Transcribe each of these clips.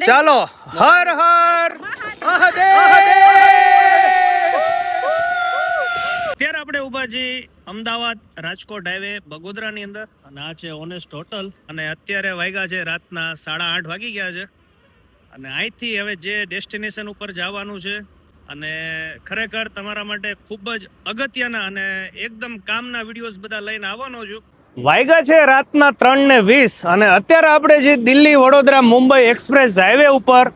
ચાલો હર હર મહાદેવ। અત્યારે આપણે ઊભા છીએ અમદાવાદ રાજકોટ હાઈવે બગોદરાની અંદર અને આ છે ઓનેસ્ટ હોટલ અને અત્યારે વાગ્યા છે રાતના 8:30 વાગી ગયા છે અને અહીંથી હવે જે ડેસ્ટિનેશન ઉપર જવાનું છે અને ખરેખર તમારા માટે ખૂબ જ અગત્યના અને એકદમ કામના વિડીયોઝ બધા લઈને આવવાનો છું। વાગ્યા છે રાતના 3:20 અને અત્યારે આપણે જે દિલ્હી વડોદરા મુંબઈ એક્સપ્રેસ હાઈવે ઉપર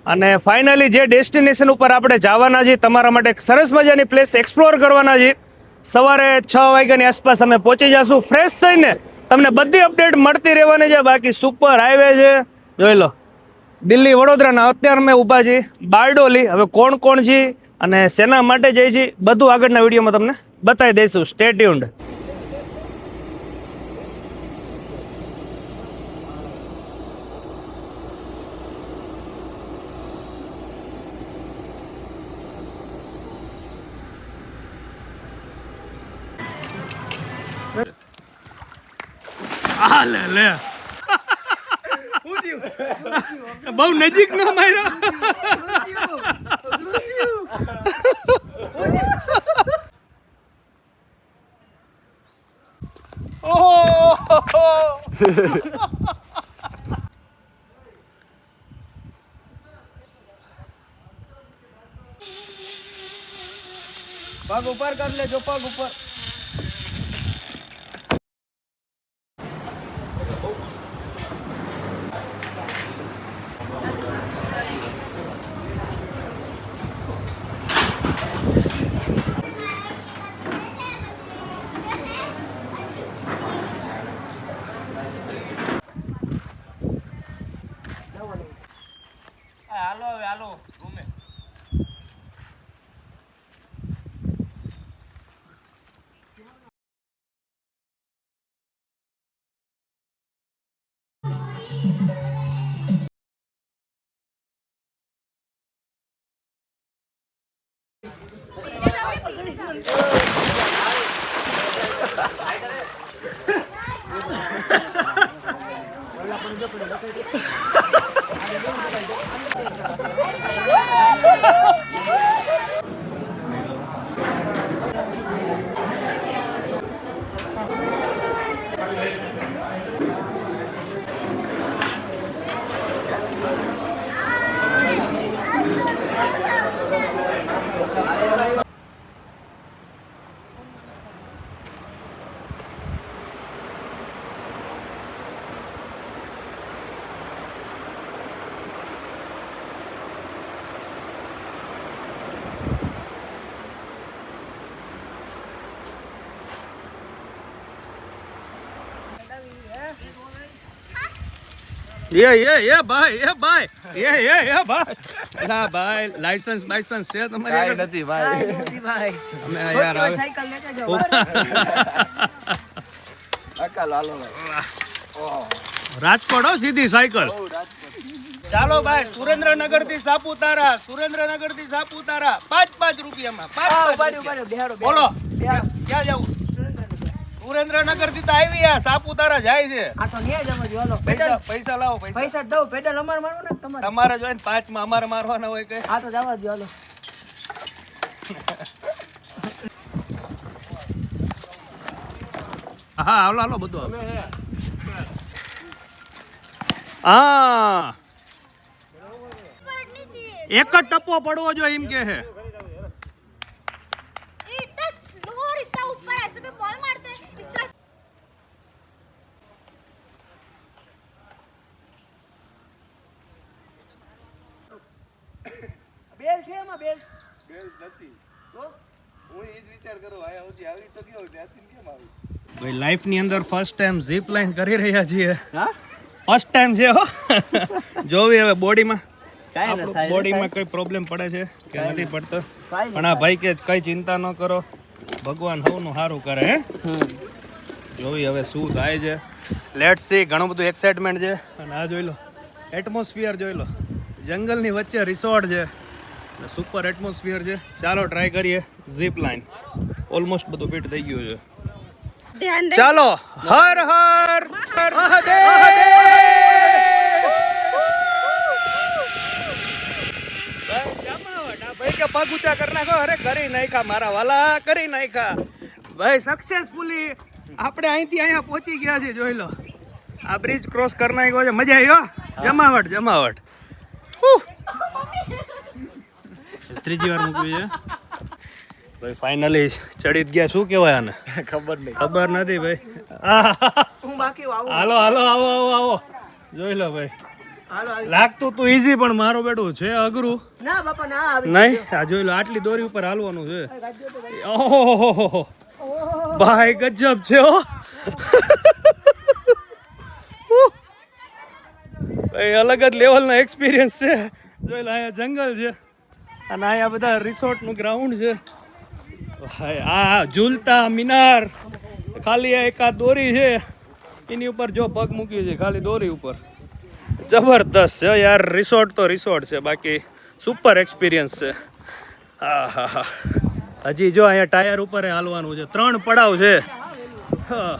અને ફાઇનલી જે ડેસ્ટિનેશન ઉપર આપણે જવાના છીએ તમારા માટે એક સરસ મજાની પ્લેસ એક્સપ્લોર કરવાના છીએ। સવારે 6 વાગ્યાની આસપાસ અમે પહોંચી જશું ફ્રેશ થઈને। તમને બધી અપડેટ મળતી રહેવાની છે। બાકી સુપર હાઈવે છે, જોઈ લો દિલ્હી વડોદરાના। અત્યારે અમે ઊભા છીએ બારડોલી। હવે કોણ કોણ છે અને શેના માટે જઈએ છીએ બધું આગળના વિડીયોમાં તમને બતાવી દઈશું। Stay tuned. આ લે લે બહુ નજીક ન માર્યો। પગ ઉપર કર લે, જો પગ ઉપર। હાલો હવે હાલો રૂમે। ये भाई भाई ला भाई लाइसेंस છે તમારે? કાઈ નથી ભાઈ અમે યાર આવે સાયકલ લેકે જાઓ અકલ હાલો ભાઈ। રાજકોટ હો સીધી સાયકલ। ચાલો ભાઈ સુરેન્દ્રનગર થી સાપુતારા 5 રૂપિયામાં 5 બિહારો બોલો ક્યાં જવું? સુરેન્દ્રનગર થી તો આવી આ સાપુતારા જાય છે। આ તો ન્યા જમા જો હાલો પૈસા લાવો પૈસા દઉં પેડલ અમાર મારવું ને તમારે તમારે જોઈને 5 માં અમારે મારવાના હોય કે? આ તો જવા દો હાલો। હા હાલો બધું હા એક જ ટપ્પો પડવો જોઈએ એમ કે છે। બેલ છે એમાં બેલ નથી તો હું એ જ વિચાર કરું આયા સુધી આવી તો ગયો ત્યાંથી કેમ આવી? ભાઈ લાઈફ ની અંદર ફર્સ્ટ ટાઈમ ઝીપ લાઈન કરી રહ્યા છીએ। ફર્સ્ટ ટાઈમ છે હો। જોવી હવે બોડીમાં બોડીમાં કઈ પ્રોબ્લેમ પડે છે કે નથી પડતો પણ આ ભાઈ કે કઈ ચિંતા ન કરો ભગવાન સૌનું સારું કરે હે। જોવી હવે શું થાય છે। Let's see. ઘણું બધું એક્સાઇટમેન્ટ છે અને આ જોઈ લો એટમોસ્ફિયર જોઈ લો જંગલની વચ્ચે રિસોર્ટ છે સુપર એટમોસ્ફિયર છે। ચાલો ટ્રાય કરીએ ઝીપ લાઈન। ઓલમોસ્ટ બધું ફિટ થઈ ગયું છે। ચાલો હર હર મહાદેવ। કે પગ ઊંચા કરી નાખો. અરે કરી નાખ્યા મારા વાલા, કરી નાખ્યા ભાઈ સક્સેસફુલી. આપણે અહીંથી અહીંયા પહોંચી ગયા છીએ, જોઈ લો. આ બ્રિજ ક્રોસ કરી નાખ્યો છે. મજા આવી હો. જમાવટ જમાવટ. ત્રીજી વાર મૂક્યું છે ભાઈ. ફાઇનલી ચડી જ ગયા. શું કહેવાય આને? ખબર નથી ભાઈ. હું બાકી આવું. હાલો હાલો, આવો આવો આવો. જોઈ લો ભાઈ. હાલો આવી. લાગતું તું ઈઝી, પણ મારું બેટું છે અઘરું. ના બાપા ના આવી. નહીં, આ જોઈ લો. આટલી દોરી ઉપર હાલવાનું છે. ઓહો ભાઈ ગજબ છે હો. ભાઈ અલગ જ લેવલનો એક્સપિરિયન્સ છે. જોઈ લો, અહીંયા જંગલ છે અને અહીંયા બધા રિસોર્ટનું ગ્રાઉન્ડ છે. ભાઈ આ ઝૂલતા મિનાર, ખાલી આ એકાદ દોરી છે એની ઉપર જો પગ મૂક્યું છે, ખાલી દોરી ઉપર. જબરદસ્ત છે યાર. રિસોર્ટ તો રિસોર્ટ છે, બાકી સુપર એક્સપિરિયન્સ છે. હા હા હા. હજી જો અહીંયા ટાયર ઉપર હાલવાનું છે. 3 પડાવ છે. હા.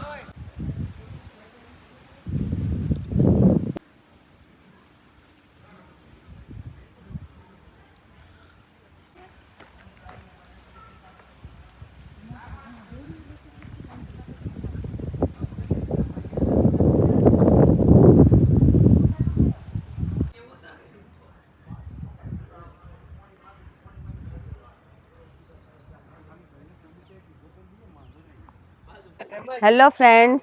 હેલો ફ્રેન્ડ્સ,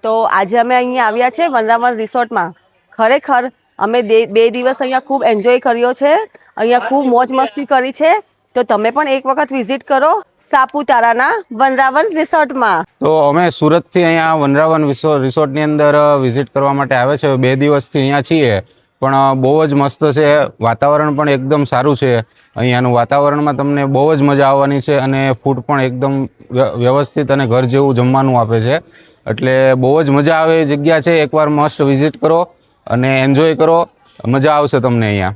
તો આજે અમે અહીંયા આવ્યા છે વનરાવન રિસોર્ટમાં. ખરેખર અમે 2 દિવસ અહીંયા ખૂબ એન્જોય કર્યો છે. અહીંયા ખૂબ મોજ મસ્તી કરી છે. તો તમે પણ એક વખત વિઝિટ કરો સાપુતારાના વનરાવન રિસોર્ટમાં. તો અમે સુરતથી અહીંયા વનરાવન રિસોર્ટની અંદર વિઝિટ કરવા માટે આવે છે. 2 દિવસથી અહીંયા છીએ, પણ બહુ જ મસ્ત છે. વાતાવરણ પણ એકદમ સારું છે. અહીંયાનું વાતાવરણમાં તમને બહુ જ મજા આવવાની છે અને ફૂડ પણ એકદમ વ્યવસ્થિત અને ઘર જેવું જમવાનું આપે છે. એટલે બહુ જ મજા આવે એ જગ્યા છે. એકવાર મસ્ટ વિઝિટ કરો અને એન્જોય કરો. મજા આવશે તમને અહીંયા.